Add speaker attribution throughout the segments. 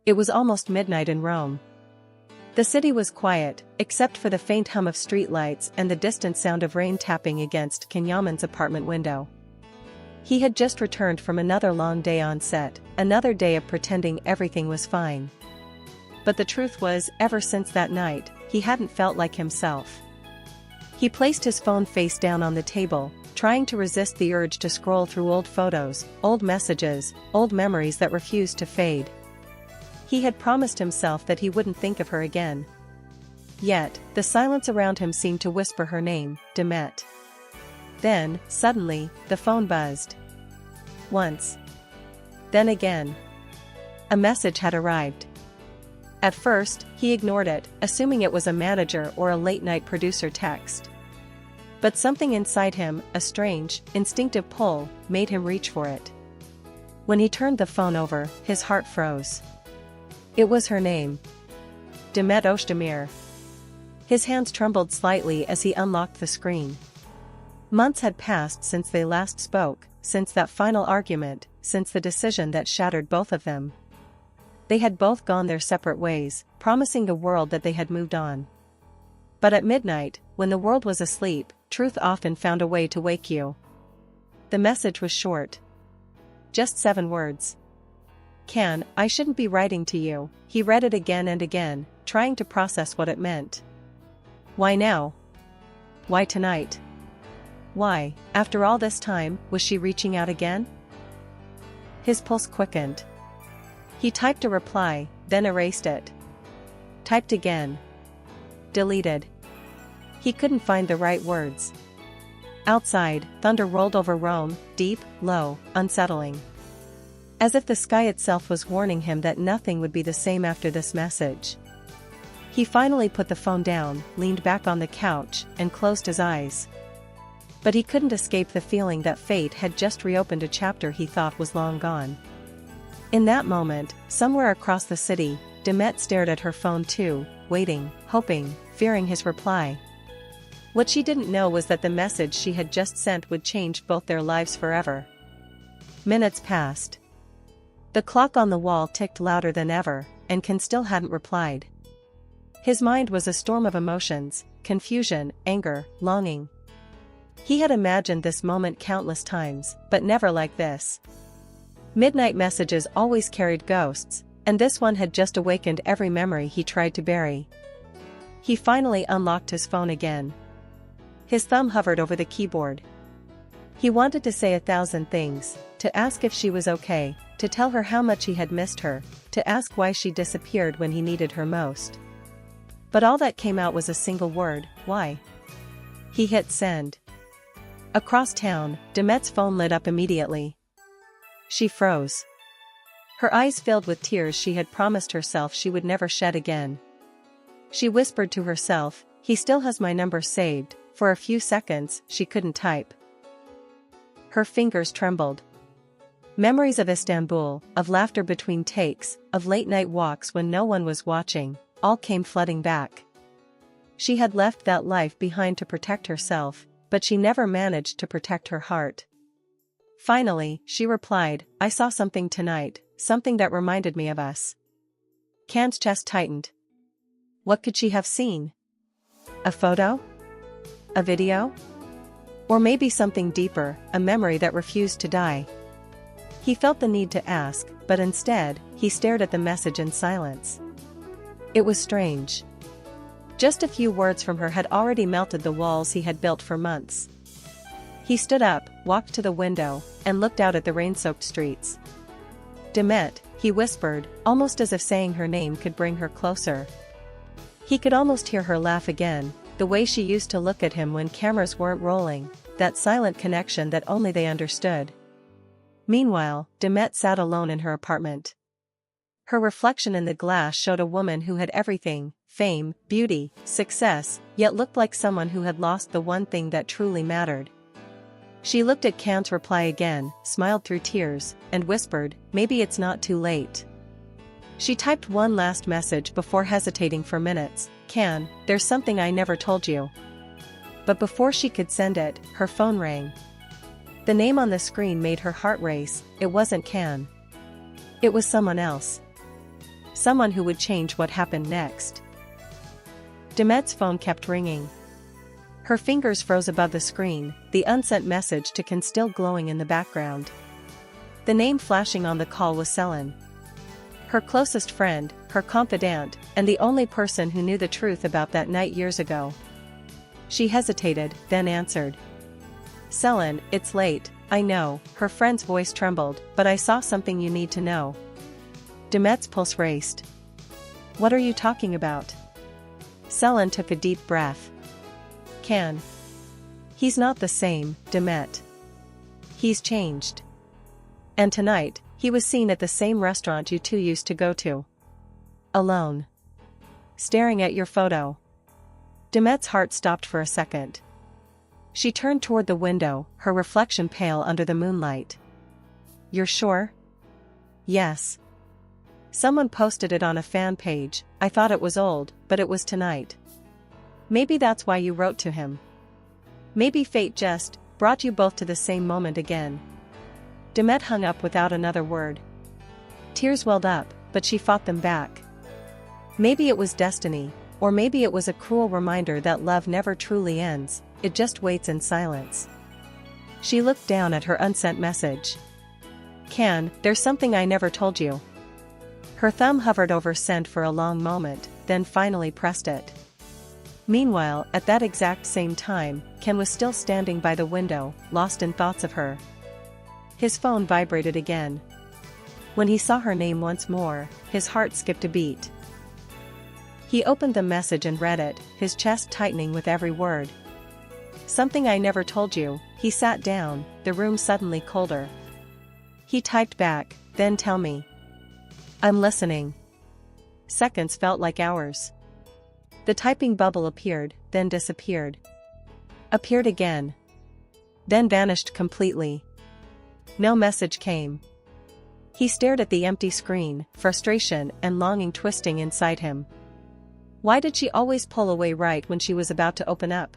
Speaker 1: It was almost midnight in Rome. The city was quiet, except for the faint hum of streetlights and the distant sound of rain tapping against Yaman's apartment window. He had just returned from another long day on set, another day of pretending everything was fine. But the truth was, ever since that night, he hadn't felt like himself. He placed his phone face down on the table, trying to resist the urge to scroll through old photos, old messages, old memories that refused to fade. He had promised himself that he wouldn't think of her again. Yet, the silence around him seemed to whisper her name, Demet. Then, suddenly, the phone buzzed. Once. Then again. A message had arrived. At first, he ignored it, assuming it was a manager or a late-night producer text. But something inside him, a strange, instinctive pull, made him reach for it. When he turned the phone over, his heart froze. It was her name. Demet Özdemir. His hands trembled slightly as he unlocked the screen. Months had passed since they last spoke, since that final argument, since the decision that shattered both of them. They had both gone their separate ways, promising the world that they had moved on. But at midnight, when the world was asleep, truth often found a way to wake you. The message was short. Just 7 words. Can, I shouldn't be writing to you. He read it again and again, trying to process what it meant. Why now? Why tonight? Why, after all this time, was she reaching out again? His pulse quickened. He typed a reply, then erased it. Typed again. Deleted. He couldn't find the right words. Outside, thunder rolled over Rome, deep, low, unsettling. As if the sky itself was warning him that nothing would be the same after this message. He finally put the phone down, leaned back on the couch, and closed his eyes. But he couldn't escape the feeling that fate had just reopened a chapter he thought was long gone. In that moment, somewhere across the city, Demet stared at her phone too, waiting, hoping, fearing his reply. What she didn't know was that the message she had just sent would change both their lives forever. Minutes passed. The clock on the wall ticked louder than ever, and Ken still hadn't replied. His mind was a storm of emotions, confusion, anger, longing. He had imagined this moment countless times, but never like this. Midnight messages always carried ghosts, and this one had just awakened every memory he tried to bury. He finally unlocked his phone again. His thumb hovered over the keyboard. He wanted to say 1,000 things, to ask if she was okay, to tell her how much he had missed her, to ask why she disappeared when he needed her most. But all that came out was a single word, why? He hit send. Across town, Demet's phone lit up immediately. She froze. Her eyes filled with tears she had promised herself she would never shed again. She whispered to herself, he still has my number saved. For a few seconds, she couldn't type. Her fingers trembled. Memories of Istanbul, of laughter between takes, of late-night walks when no one was watching, all came flooding back. She had left that life behind to protect herself, but she never managed to protect her heart. Finally, she replied, I saw something tonight, something that reminded me of us. Can's chest tightened. What could she have seen? A photo? A video? Or maybe something deeper, a memory that refused to die. He felt the need to ask, but instead, he stared at the message in silence. It was strange. Just a few words from her had already melted the walls he had built for months. He stood up, walked to the window, and looked out at the rain-soaked streets. Demet, he whispered, almost as if saying her name could bring her closer. He could almost hear her laugh again, the way she used to look at him when cameras weren't rolling, that silent connection that only they understood. Meanwhile, Demet sat alone in her apartment. Her reflection in the glass showed a woman who had everything, fame, beauty, success, yet looked like someone who had lost the one thing that truly mattered. She looked at Can's reply again, smiled through tears, and whispered, maybe it's not too late. She typed one last message before hesitating for minutes, Can, there's something I never told you. But before she could send it, her phone rang. The name on the screen made her heart race, it wasn't Can. It was someone else. Someone who would change what happened next. Demet's phone kept ringing. Her fingers froze above the screen, the unsent message to Can still glowing in the background. The name flashing on the call was Selin. Her closest friend, her confidant, and the only person who knew the truth about that night years ago. She hesitated, then answered. Selin, it's late, I know, her friend's voice trembled, but I saw something you need to know. Demet's pulse raced. What are you talking about? Selin took a deep breath. Can. He's not the same, Demet. He's changed. And tonight, he was seen at the same restaurant you two used to go to. Alone. Staring at your photo. Demet's heart stopped for a second. She turned toward the window, her reflection pale under the moonlight. You're sure? Yes. Someone posted it on a fan page. I thought it was old, but it was tonight. Maybe that's why you wrote to him. Maybe fate just brought you both to the same moment again. Demet hung up without another word. Tears welled up, but she fought them back. Maybe it was destiny, or maybe it was a cruel reminder that love never truly ends, it just waits in silence. She looked down at her unsent message. Can, there's something I never told you. Her thumb hovered over send for a long moment, then finally pressed it. Meanwhile, at that exact same time, Ken was still standing by the window, lost in thoughts of her. His phone vibrated again. When he saw her name once more, his heart skipped a beat. He opened the message and read it, his chest tightening with every word. Something I never told you. He sat down, the room suddenly colder. He typed back, then tell me. I'm listening. Seconds felt like hours. The typing bubble appeared, then disappeared. Appeared again. Then vanished completely. No message came. He stared at the empty screen, frustration and longing twisting inside him. Why did she always pull away right when she was about to open up?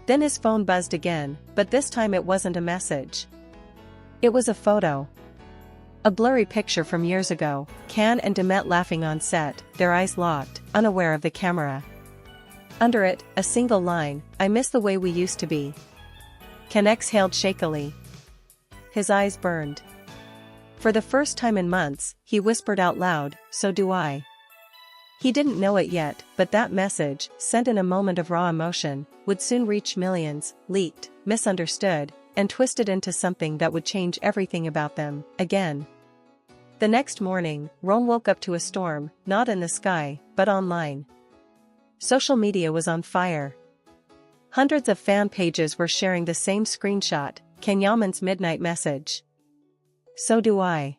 Speaker 1: Then his phone buzzed again, but this time it wasn't a message. It was a photo. A blurry picture from years ago, Can and Demet laughing on set, their eyes locked, unaware of the camera. Under it, a single line, I miss the way we used to be. Can exhaled shakily. His eyes burned. For the first time in months, he whispered out loud, so do I. He didn't know it yet, but that message, sent in a moment of raw emotion, would soon reach millions, leaked, misunderstood, and twisted into something that would change everything about them, again. The next morning, Rome woke up to a storm, not in the sky, but online. Social media was on fire. Hundreds of fan pages were sharing the same screenshot, Yaman's midnight message. So do I.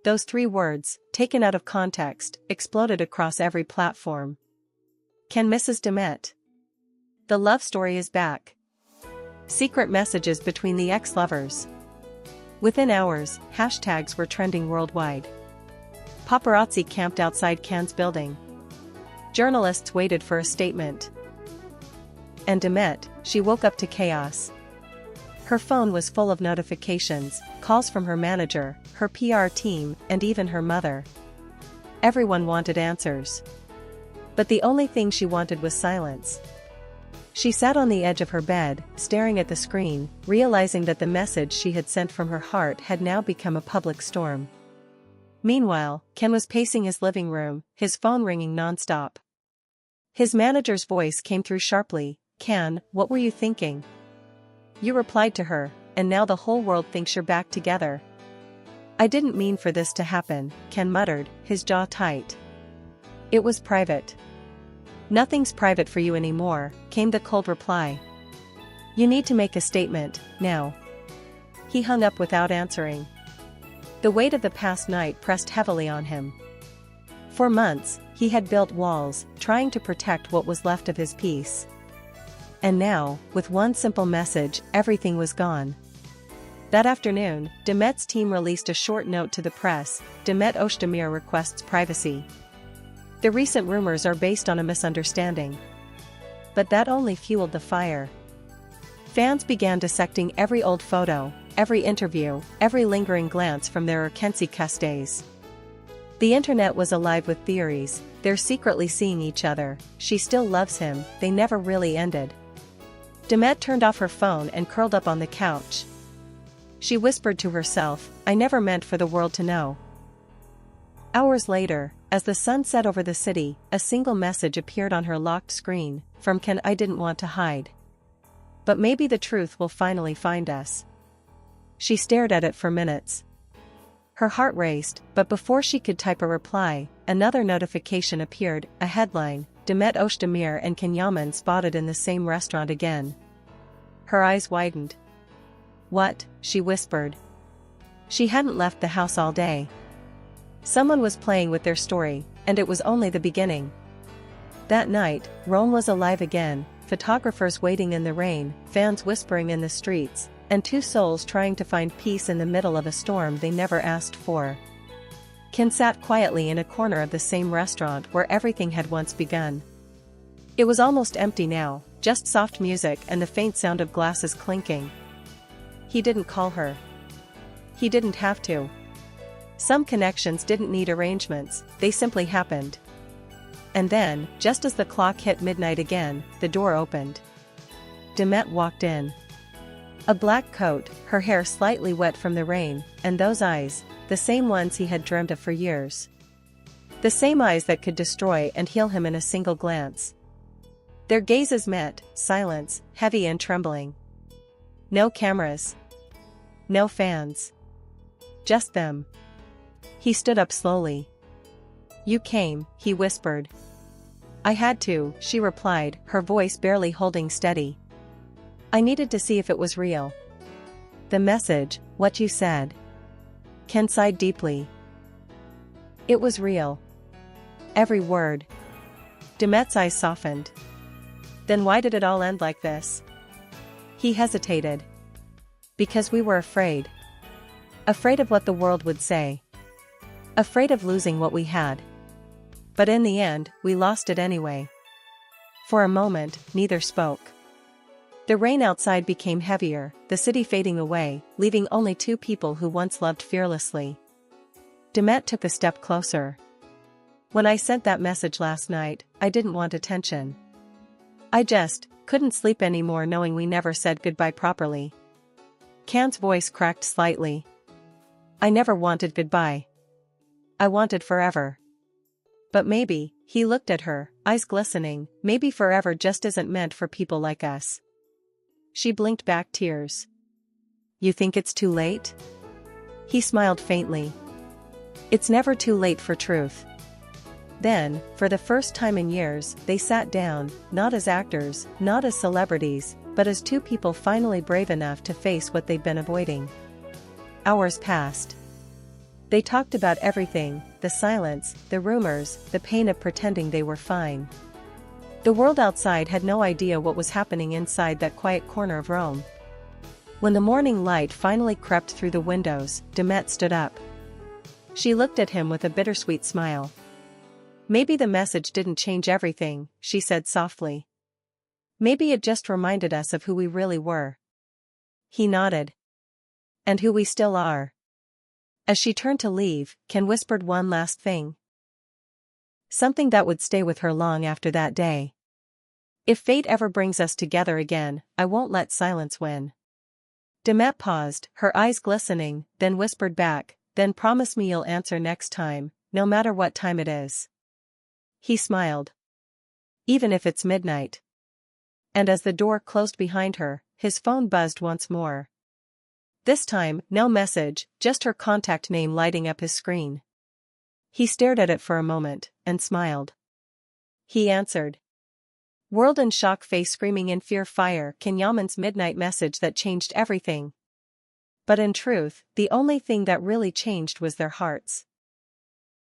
Speaker 1: Those 3 words, taken out of context, exploded across every platform. Can Mrs. Demet? The love story is back. Secret messages between the ex-lovers. Within hours, hashtags were trending worldwide. Paparazzi camped outside Cannes building. Journalists waited for a statement. And Demet, she woke up to chaos. Her phone was full of notifications, calls from her manager, her PR team, and even her mother. Everyone wanted answers. But the only thing she wanted was silence. She sat on the edge of her bed, staring at the screen, realizing that the message she had sent from her heart had now become a public storm. Meanwhile, Ken was pacing his living room, his phone ringing nonstop. His manager's voice came through sharply. Ken, what were you thinking? You replied to her, and now the whole world thinks you're back together. I didn't mean for this to happen, Ken muttered, his jaw tight. It was private. Nothing's private for you anymore, came the cold reply. You need to make a statement, now. He hung up without answering. The weight of the past night pressed heavily on him. For months, he had built walls, trying to protect what was left of his peace. And now, with one simple message, everything was gone. That afternoon, Demet's team released a short note to the press. Demet Özdemir requests privacy. The recent rumors are based on a misunderstanding. But that only fueled the fire. Fans began dissecting every old photo, every interview, every lingering glance from their Erkenci days. The internet was alive with theories. They're secretly seeing each other, she still loves him, they never really ended. Demet turned off her phone and curled up on the couch. She whispered to herself, I never meant for the world to know. Hours later, as the sun set over the city, a single message appeared on her locked screen, from Ken. I didn't want to hide. But maybe the truth will finally find us. She stared at it for minutes. Her heart raced, but before she could type a reply, another notification appeared, a headline, Demet Özdemir and Yaman spotted in the same restaurant again. Her eyes widened. What? She whispered. She hadn't left the house all day. Someone was playing with their story, and it was only the beginning. That night, Rome was alive again, photographers waiting in the rain, fans whispering in the streets, and two souls trying to find peace in the middle of a storm they never asked for. Ken sat quietly in a corner of the same restaurant where everything had once begun. It was almost empty now, just soft music and the faint sound of glasses clinking. He didn't call her. He didn't have to. Some connections didn't need arrangements, they simply happened. And then, just as the clock hit midnight again, the door opened. Demet walked in. A black coat, her hair slightly wet from the rain, and those eyes, the same ones he had dreamed of for years. The same eyes that could destroy and heal him in a single glance. Their gazes met, silence, heavy and trembling. No cameras. No fans. Just them. He stood up slowly. You came, he whispered. I had to, she replied, her voice barely holding steady. I needed to see if it was real. The message, what you said. Ken sighed deeply. It was real. Every word. Demet's eyes softened. Then why did it all end like this? He hesitated. Because we were afraid. Afraid of what the world would say. Afraid of losing what we had. But in the end, we lost it anyway. For a moment, neither spoke. The rain outside became heavier, the city fading away, leaving only two people who once loved fearlessly. Demet took a step closer. When I sent that message last night, I didn't want attention. I just couldn't sleep anymore knowing we never said goodbye properly. Ken's voice cracked slightly. I never wanted goodbye. I wanted forever. But maybe, he looked at her, eyes glistening, maybe forever just isn't meant for people like us. She blinked back tears. You think it's too late? He smiled faintly. It's never too late for truth. Then, for the first time in years, they sat down, not as actors, not as celebrities, but as two people finally brave enough to face what they'd been avoiding. Hours passed. They talked about everything, the silence, the rumors, the pain of pretending they were fine. The world outside had no idea what was happening inside that quiet corner of Rome. When the morning light finally crept through the windows, Demet stood up. She looked at him with a bittersweet smile. Maybe the message didn't change everything, she said softly. Maybe it just reminded us of who we really were. He nodded. And who we still are. As she turned to leave, Ken whispered one last thing. Something that would stay with her long after that day. If fate ever brings us together again, I won't let silence win. Demet paused, her eyes glistening, then whispered back, then promise me you'll answer next time, no matter what time it is. He smiled. Even if it's midnight. And as the door closed behind her, his phone buzzed once more. This time, no message, just her contact name lighting up his screen. He stared at it for a moment, and smiled. He answered. World in shock, face screaming in fear, fire, Yaman's midnight message that changed everything. But in truth, the only thing that really changed was their hearts.